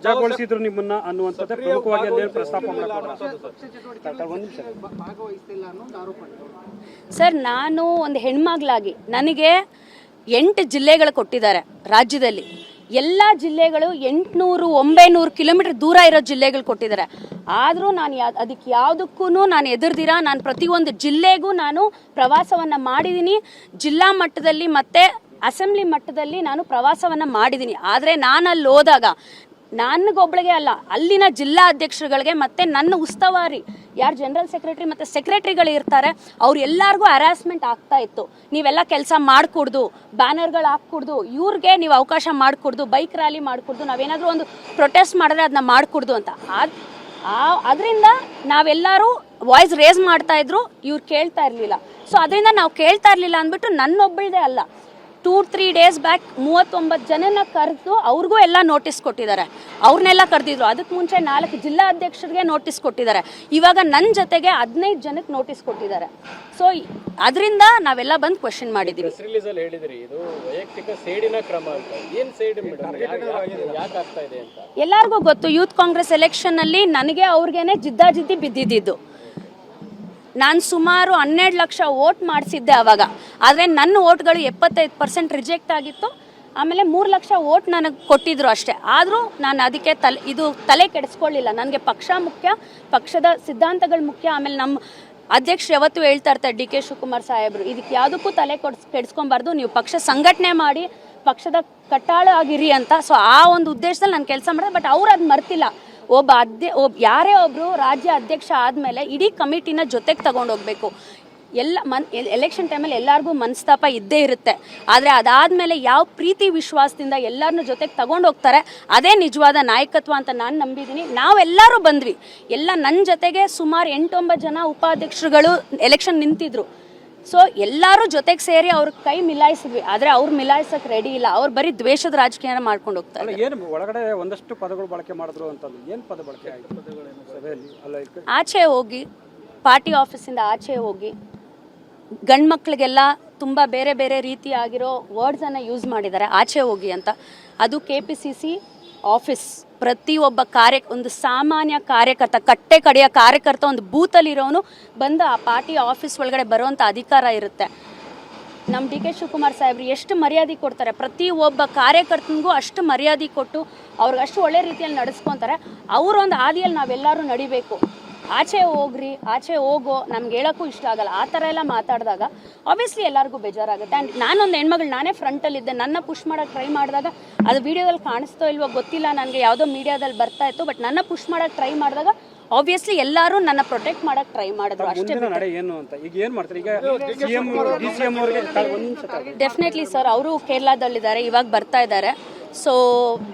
ಜಾಗಗೊಳಿಸಿದ್ರು ನಿಮ್ಮನ್ನ ಅನ್ನುವಂಥದ್ದೇ ಪ್ರಮುಖವಾಗಿ ಅಲ್ಲಿ ಪ್ರಸ್ತಾಪ ಸರ್, ನಾನು ಒಂದು ಹೆಣ್ಮಗಳಾಗಿ ನನಗೆ 8 ಜಿಲ್ಲೆಗಳು ಕೊಟ್ಟಿದ್ದಾರೆ ರಾಜ್ಯದಲ್ಲಿ. ಎಲ್ಲ ಜಿಲ್ಲೆಗಳು 800-900 ಕಿಲೋಮೀಟರ್ ದೂರ ಇರೋ ಜಿಲ್ಲೆಗಳು ಕೊಟ್ಟಿದ್ದಾರೆ. ಆದರೂ ನಾನು ಅದಕ್ಕೆ ಯಾವುದಕ್ಕೂ ನಾನು ಎದುರ್ದಿರ ನಾನು ಪ್ರತಿಯೊಂದು ಜಿಲ್ಲೆಗೂ ನಾನು ಪ್ರವಾಸವನ್ನು ಮಾಡಿದ್ದೀನಿ. ಜಿಲ್ಲಾ ಮಟ್ಟದಲ್ಲಿ ಮತ್ತು ಅಸೆಂಬ್ಲಿ ಮಟ್ಟದಲ್ಲಿ ನಾನು ಪ್ರವಾಸವನ್ನು ಮಾಡಿದ್ದೀನಿ. ಆದರೆ ನಾನು ಅಲ್ಲಿ ಹೋದಾಗ ನನಗೊಬ್ಬಳಿಗೆ ಅಲ್ಲ, ಅಲ್ಲಿನ ಜಿಲ್ಲಾ ಅಧ್ಯಕ್ಷರುಗಳಿಗೆ ಮತ್ತು ನನ್ನ ಉಸ್ತುವಾರಿ ಯಾರು ಜನರಲ್ ಸೆಕ್ರೆಟರಿ ಮತ್ತು ಸೆಕ್ರೆಟರಿಗಳು ಇರ್ತಾರೆ ಅವ್ರು ಎಲ್ಲರಿಗೂ ಹರಾಸ್ಮೆಂಟ್ ಆಗ್ತಾ ಇತ್ತು. ನೀವೆಲ್ಲ ಕೆಲಸ ಮಾಡಿಕೊಡ್ದು, ಬ್ಯಾನರ್ಗಳು ಹಾಕ್ಕೊಡ್ದು, ಇವ್ರಿಗೆ ನೀವು ಅವಕಾಶ ಮಾಡಿಕೊಡ್ದು, ಬೈಕ್ ರ್ಯಾಲಿ ಮಾಡಿಕೊಡ್ದು, ನಾವೇನಾದರೂ ಒಂದು ಪ್ರೊಟೆಸ್ಟ್ ಮಾಡಿದ್ರೆ ಅದನ್ನ ಮಾಡಿಕೊಡ್ದು ಅಂತ. ಅದರಿಂದ ನಾವೆಲ್ಲರೂ ವಾಯ್ಸ್ ರೇಸ್ ಮಾಡ್ತಾ ಇದ್ರು, ಇವ್ರು ಕೇಳ್ತಾ ಇರಲಿಲ್ಲ. ಸೊ ಅದರಿಂದ ನಾವು ಕೇಳ್ತಾ ಇರಲಿಲ್ಲ ಅಂದ್ಬಿಟ್ಟು ನನ್ನೊಬ್ಬಳದೇ ಅಲ್ಲ, 2-3 ಡೇಸ್ ಬ್ಯಾಕ್ 39 ಜನನ ಕರೆದು ಅವ್ರಿಗೂ ಎಲ್ಲ ನೋಟಿಸ್ ಕೊಟ್ಟಿದ್ದಾರೆ. ಅವ್ರನ್ನೆಲ್ಲ ಕರೆದಿದ್ರು. ಅದಕ್ಕೆ ಮುಂಚೆ 4 ಜಿಲ್ಲಾ ಅಧ್ಯಕ್ಷರಿಗೆ ನೋಟಿಸ್ ಕೊಟ್ಟಿದ್ದಾರೆ. ಇವಾಗ ನನ್ನ ಜೊತೆಗೆ 15 ಜನಕ್ಕೆ ನೋಟಿಸ್ ಕೊಟ್ಟಿದ್ದಾರೆ. ಸೊ ಅದರಿಂದ ನಾವೆಲ್ಲ ಬಂದು ಕ್ವೆಶ್ಚನ್ ಮಾಡಿದ್ದೀವಿ. ಎಲ್ಲರಿಗೂ ಗೊತ್ತು, ಯೂತ್ ಕಾಂಗ್ರೆಸ್ ಎಲೆಕ್ಷನ್ ಅಲ್ಲಿ ನನಗೆ ಅವ್ರಿಗೇನೆ ಜಿದ್ದಾಜಿದ್ದಿ ಬಿದ್ದಿದ್ದು. ನಾನು ಸುಮಾರು 12 ಲಕ್ಷ ವೋಟ್ ಮಾಡಿಸಿದ್ದೆ ಅವಾಗ. ಆದರೆ ನನ್ನ ವೋಟ್ಗಳು 75% ರಿಜೆಕ್ಟ್ ಆಗಿತ್ತು. ಆಮೇಲೆ 3 ಲಕ್ಷ ವೋಟ್ ನನಗೆ ಕೊಟ್ಟಿದ್ರು ಅಷ್ಟೇ. ಆದರೂ ನಾನು ಅದಕ್ಕೆ ತಲೆ ಕೆಡಿಸ್ಕೊಳ್ಳಿಲ್ಲ. ನನಗೆ ಪಕ್ಷ ಮುಖ್ಯ, ಪಕ್ಷದ ಸಿದ್ಧಾಂತಗಳು ಮುಖ್ಯ. ಆಮೇಲೆ ನಮ್ಮ ಅಧ್ಯಕ್ಷರು ಯಾವತ್ತೂ ಹೇಳ್ತಾ ಇರ್ತಾರೆ, ಡಿ ಕೆ ಶಿವಕುಮಾರ್ ಸಾಹೇಬರು, ಇದಕ್ಕೆ ಯಾವುದಕ್ಕೂ ತಲೆ ಕೆಡಿಸ್ಕೊಬಾರ್ದು, ನೀವು ಪಕ್ಷ ಸಂಘಟನೆ ಮಾಡಿ ಪಕ್ಷದ ಕಟ್ಟಾಳ ಆಗಿರಿ ಅಂತ. ಸೊ ಆ ಒಂದು ಉದ್ದೇಶದಲ್ಲಿ ನಾನು ಕೆಲಸ ಮಾಡಿದೆ. ಬಟ್ ಅವ್ರು ಅದು ಮರ್ತಿಲ್ಲ. ಯಾರೇ ಒಬ್ಬರು ರಾಜ್ಯ ಅಧ್ಯಕ್ಷ ಆದಮೇಲೆ ಇಡೀ ಕಮಿಟಿನ ಜೊತೆಗೆ ತಗೊಂಡು ಹೋಗಬೇಕು. ಎಲೆಕ್ಷನ್ ಟೈಮಲ್ಲಿ ಎಲ್ಲರಿಗೂ ಮನಸ್ತಾಪ ಇದ್ದೇ ಇರುತ್ತೆ. ಆದರೆ ಅದಾದಮೇಲೆ ಯಾವ ಪ್ರೀತಿ ವಿಶ್ವಾಸದಿಂದ ಎಲ್ಲರನ್ನೂ ಜೊತೆಗೆ ತಗೊಂಡು ಹೋಗ್ತಾರೆ, ಅದೇ ನಿಜವಾದ ನಾಯಕತ್ವ ಅಂತ ನಾನು ನಂಬಿದ್ದೀನಿ. ನಾವೆಲ್ಲರೂ ಬಂದ್ವಿ. ಎಲ್ಲ ನನ್ನ ಜೊತೆಗೆ ಸುಮಾರು 8-9 ಜನ ಉಪಾಧ್ಯಕ್ಷರುಗಳು ಎಲೆಕ್ಷನ್ ನಿಂತಿದ್ರು. ಸೊ ಎಲ್ಲರೂ ಜೊತೆಗೆ ಸೇರಿ ಅವ್ರ ಕೈ ಮಿಲಾಯಿಸಿದ್ವಿ. ಆದರೆ ಅವ್ರು ಮಿಲಾಯಿಸಕ್ಕೆ ರೆಡಿ ಇಲ್ಲ. ಅವ್ರು ಬರೀ ದ್ವೇಷದ ರಾಜಕೀಯನ ಮಾಡ್ಕೊಂಡು ಹೋಗ್ತಾರೆ. ಏನು ಒಳಗಡೆ ಒಂದಷ್ಟು ಪದಗಳು ಬಳಕೆ ಮಾಡಿದ್ರು ಅಂತಂದು ಏನು ಪದ ಬಳಕೆ ಆಯಿತು? ಆಚೆ ಹೋಗಿ, ಪಾರ್ಟಿ ಆಫೀಸಿಂದ ಆಚೆ ಹೋಗಿ, ಗಂಡು ಮಕ್ಕಳಿಗೆಲ್ಲ ತುಂಬ ಬೇರೆ ಬೇರೆ ರೀತಿಯಾಗಿರೋ ವರ್ಡ್ಸನ್ನು ಯೂಸ್ ಮಾಡಿದ್ದಾರೆ. ಆಚೆ ಹೋಗಿ ಅಂತ. ಅದು KPCC ಆಫೀಸ್. ಪ್ರತಿಯೊಬ್ಬ ಒಂದು ಸಾಮಾನ್ಯ ಕಾರ್ಯಕರ್ತ, ಕಟ್ಟೆ ಕಡೆಯ ಕಾರ್ಯಕರ್ತ, ಒಂದು ಬೂತಲ್ಲಿರೋನು ಬಂದು ಆ ಪಾರ್ಟಿ ಆಫೀಸ್ ಒಳಗಡೆ ಬರೋವಂಥ ಅಧಿಕಾರ ಇರುತ್ತೆ. ನಮ್ಮ ಡಿ ಕೆ ಶಿವಕುಮಾರ್ ಸಾಹೇಬ್ರು ಎಷ್ಟು ಮರ್ಯಾದೆ ಕೊಡ್ತಾರೆ, ಪ್ರತಿಯೊಬ್ಬ ಕಾರ್ಯಕರ್ತನಿಗೂ ಅಷ್ಟು ಮರ್ಯಾದೆ ಕೊಟ್ಟು ಅವ್ರಿಗೆ ಅಷ್ಟು ಒಳ್ಳೆ ರೀತಿಯಲ್ಲಿ ನಡೆಸ್ಕೊತಾರೆ. ಅವರೊಂದು ಹಾದಿಯಲ್ಲಿ ನಾವೆಲ್ಲರೂ ನಡಿಬೇಕು. ಆಚೆ ಹೋಗ್ರಿ, ಆಚೆ ಹೋಗೋ, ನಮ್ಗೆ ಹೇಳೋಕ್ಕೂ ಇಷ್ಟ ಆಗಲ್ಲ. ಆ ಥರ ಎಲ್ಲ ಮಾತಾಡಿದಾಗ ಆಬ್ವಿಯಸ್ಲಿ ಎಲ್ಲರಿಗೂ ಬೇಜಾರಾಗುತ್ತೆ. ಆ್ಯಂಡ್ ನಾನೊಂದು ಹೆಣ್ಮಗಳು, ನಾನೇ ಫ್ರಂಟಲ್ಲಿದ್ದೆ. ನನ್ನ ಪುಷ್ ಮಾಡೋಕ್ಕೆ ಟ್ರೈ ಮಾಡಿದಾಗ ಅದು ವೀಡಿಯೋದಲ್ಲಿ ಕಾಣಿಸ್ತೋ ಇಲ್ವೋ ಗೊತ್ತಿಲ್ಲ, ನನಗೆ ಯಾವುದೋ ಮೀಡಿಯಾದಲ್ಲಿ ಬರ್ತಾ ಇತ್ತು. ಬಟ್ ನನ್ನ ಪುಷ್ ಮಾಡೋಕ್ಕೆ ಟ್ರೈ ಮಾಡಿದಾಗ ಆಬ್ವಿಯಸ್ಲಿ ಎಲ್ಲರೂ ನನ್ನ ಪ್ರೊಟೆಕ್ಟ್ ಮಾಡೋಕ್ಕೆ ಟ್ರೈ ಮಾಡಿದ್ರು ಅಷ್ಟೇ. ಡೆಫಿನೆಟ್ಲಿ ಸರ್, ಅವರು ಕೇರಳದಲ್ಲಿದ್ದಾರೆ, ಇವಾಗ ಬರ್ತಾ ಇದ್ದಾರೆ. ಸೊ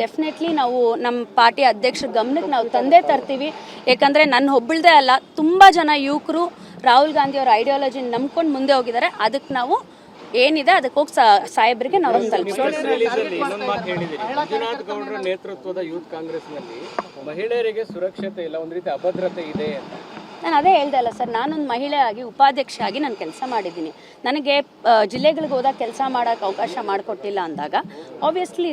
ಡೆಫಿನೆಟ್ಲಿ ನಾವು ನಮ್ಮ ಪಾರ್ಟಿ ಅಧ್ಯಕ್ಷರ ಗಮನಕ್ಕೆ ನಾವು ತಂದೇ ತರ್ತೀವಿ. ಯಾಕಂದರೆ ನನ್ನ ಒಬ್ಬಳದೇ ಅಲ್ಲ, ತುಂಬ ಜನ ಯುವಕರು ರಾಹುಲ್ ಗಾಂಧಿ ಅವರ ಐಡಿಯಾಲಜಿ ನಂಬ್ಕೊಂಡು ಮುಂದೆ ಹೋಗಿದ್ದಾರೆ. ಅದಕ್ಕೆ ನಾವು ಏನಿದೆ ಅದಕ್ಕೆ ಹೋಗಿ ಸಾಹೇಬರಿಗೆ ನಾವು ಗೌಡರ ನೇತೃತ್ವದ ಯೂತ್ ಕಾಂಗ್ರೆಸ್ನಲ್ಲಿ ಮಹಿಳೆಯರಿಗೆ ಸುರಕ್ಷತೆ ಇಲ್ಲ, ಒಂದು ರೀತಿ ಅಭದ್ರತೆ ಇದೆ ಅಂತ. ನಾನು ಅದೇ ಹೇಳ್ದೆ ಅಲ್ಲ ಸರ್, ನಾನೊಂದು ಮಹಿಳೆ ಆಗಿ ಉಪಾಧ್ಯಕ್ಷ ಆಗಿ ನಾನು ಕೆಲಸ ಮಾಡಿದ್ದೀನಿ. ನನಗೆ ಜಿಲ್ಲೆಗಳಿಗೆ ಹೋದಾಗ ಕೆಲಸ ಮಾಡೋಕ್ಕೆ ಅವಕಾಶ ಮಾಡಿಕೊಟ್ಟಿಲ್ಲ ಅಂದಾಗ ಆಬ್ವಿಯಸ್ಲಿ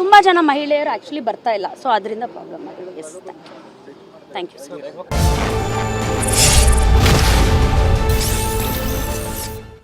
ತುಂಬ ಜನ ಮಹಿಳೆಯರು ಆ್ಯಕ್ಚುಲಿ ಬರ್ತಾ ಇಲ್ಲ. ಸೊ ಅದರಿಂದ ಪ್ರಾಬ್ಲಮ್ ಆಗಿದೆ. Yes, thank you sir.